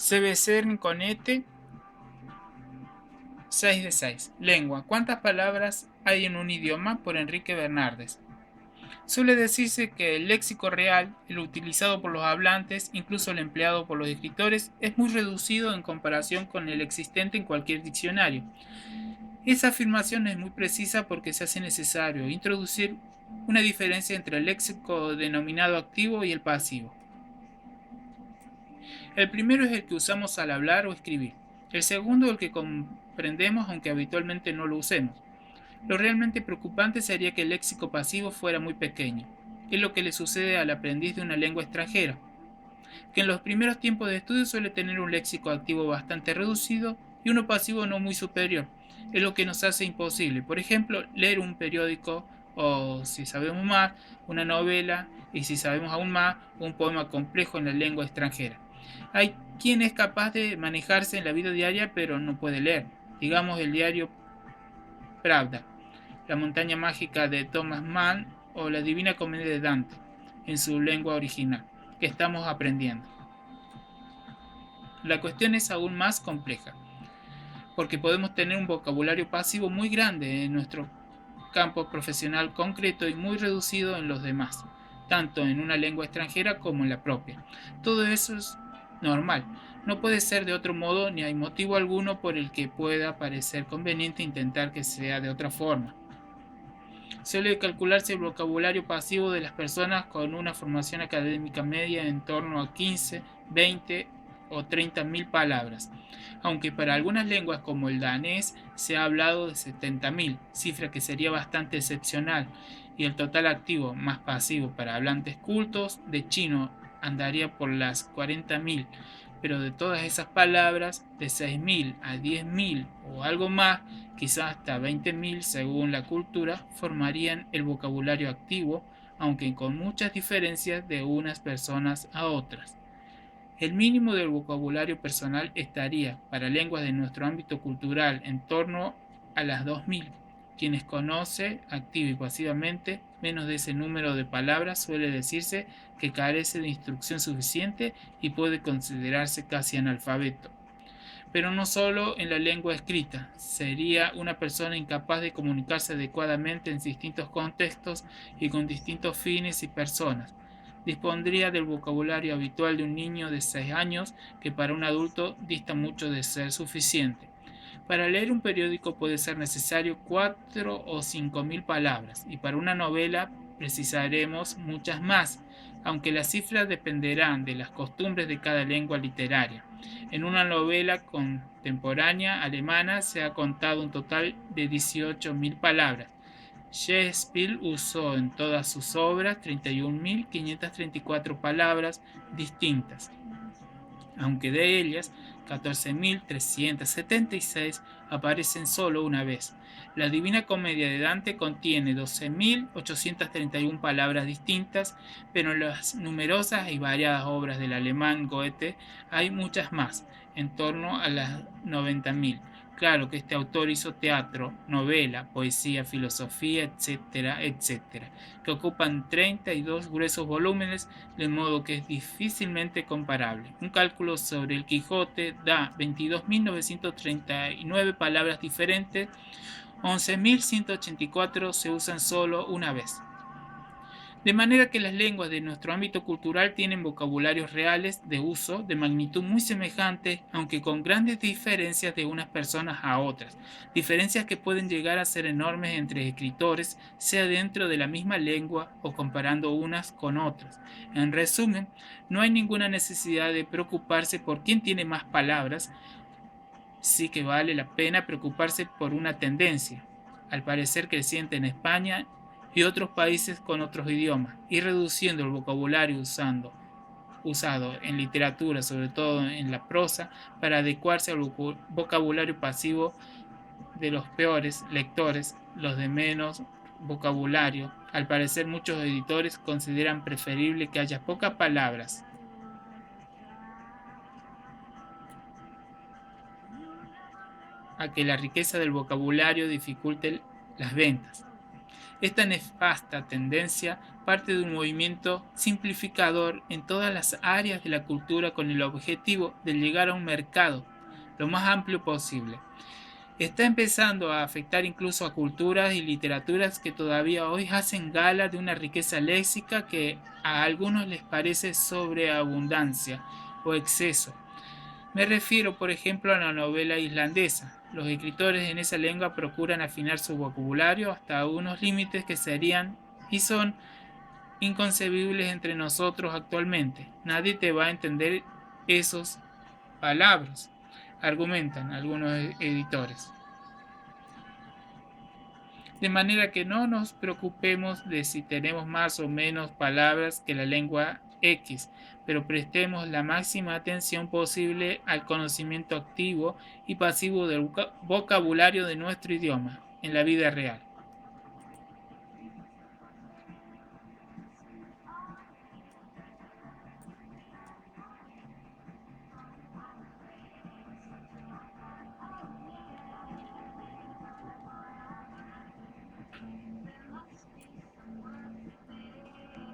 CBC Conete, 6 de 6. Lengua. ¿Cuántas palabras hay en un idioma? Por Enrique Bernardes. Suele decirse que el léxico real, el utilizado por los hablantes, incluso el empleado por los escritores, es muy reducido en comparación con el existente en cualquier diccionario. Esa afirmación es muy precisa porque se hace necesario introducir una diferencia entre el léxico denominado activo y el pasivo. El primero es el que usamos al hablar o escribir. El segundo el que comprendemos aunque habitualmente no lo usemos. Lo realmente preocupante sería que el léxico pasivo fuera muy pequeño. Es lo que le sucede al aprendiz de una lengua extranjera, que en los primeros tiempos de estudio suele tener un léxico activo bastante reducido y uno pasivo no muy superior. Es lo que nos hace imposible, por ejemplo, leer un periódico o, si sabemos más, una novela y, si sabemos aún más, un poema complejo en la lengua extranjera. Hay quien es capaz de manejarse en la vida diaria pero no puede leer. Digamos el diario Pravda, La montaña mágica de Thomas Mann o La Divina Comedia de Dante, en su lengua original, que estamos aprendiendo. La cuestión es aún más compleja, porque podemos tener un vocabulario pasivo muy grande en nuestro campo profesional concreto y muy reducido en los demás, tanto en una lengua extranjera como en la propia. Todo eso es normal. No puede ser de otro modo ni hay motivo alguno por el que pueda parecer conveniente intentar que sea de otra forma. Suele calcularse el vocabulario pasivo de las personas con una formación académica media en torno a 15, 20 o 30.000 palabras, aunque para algunas lenguas como el danés se ha hablado de 70.000, cifra que sería bastante excepcional, y el total activo más pasivo para hablantes cultos de chino andaría por las 40.000, pero de todas esas palabras, de 6.000 a 10.000 o algo más, quizás hasta 20.000 según la cultura, formarían el vocabulario activo, aunque con muchas diferencias de unas personas a otras. El mínimo del vocabulario personal estaría, para lenguas de nuestro ámbito cultural, en torno a las 2.000. Quienes conoce activa y pasivamente menos de ese número de palabras suele decirse que carece de instrucción suficiente y puede considerarse casi analfabeto. Pero no solo en la lengua escrita, sería una persona incapaz de comunicarse adecuadamente en distintos contextos y con distintos fines y personas. Dispondría del vocabulario habitual de un niño de 6 años que para un adulto dista mucho de ser suficiente. Para leer un periódico puede ser necesario 4 o 5.000 palabras y para una novela precisaremos muchas más, aunque las cifras dependerán de las costumbres de cada lengua literaria. En una novela contemporánea alemana se ha contado un total de 18.000 palabras. Shakespeare usó en todas sus obras 31.534 palabras distintas, aunque de ellas 14.376 aparecen solo una vez. La Divina Comedia de Dante contiene 12.831 palabras distintas, pero en las numerosas y variadas obras del alemán Goethe hay muchas más, en torno a las 90.000. Claro que este autor hizo teatro, novela, poesía, filosofía, etcétera, etcétera, que ocupan 32 gruesos volúmenes, de modo que es difícilmente comparable. Un cálculo sobre el Quijote da 22.939 palabras diferentes, 11.184 se usan solo una vez. De manera que las lenguas de nuestro ámbito cultural tienen vocabularios reales de uso de magnitud muy semejante, aunque con grandes diferencias de unas personas a otras, diferencias que pueden llegar a ser enormes entre escritores, sea dentro de la misma lengua o comparando unas con otras. En resumen, no hay ninguna necesidad de preocuparse por quién tiene más palabras, sí que vale la pena preocuparse por una tendencia, al parecer creciente en España y otros países con otros idiomas, y reduciendo el vocabulario usado en literatura, sobre todo en la prosa, para adecuarse al vocabulario pasivo de los peores lectores, los de menos vocabulario. Al parecer muchos editores consideran preferible que haya pocas palabras a que la riqueza del vocabulario dificulte las ventas. Esta nefasta tendencia parte de un movimiento simplificador en todas las áreas de la cultura con el objetivo de llegar a un mercado lo más amplio posible. Está empezando a afectar incluso a culturas y literaturas que todavía hoy hacen gala de una riqueza léxica que a algunos les parece sobreabundancia o exceso. Me refiero, por ejemplo, a la novela islandesa. Los escritores en esa lengua procuran afinar su vocabulario hasta unos límites que serían y son inconcebibles entre nosotros actualmente. Nadie te va a entender esos palabras, argumentan algunos editores. De manera que no nos preocupemos de si tenemos más o menos palabras que la lengua X, pero prestemos la máxima atención posible al conocimiento activo y pasivo del vocabulario de nuestro idioma en la vida real.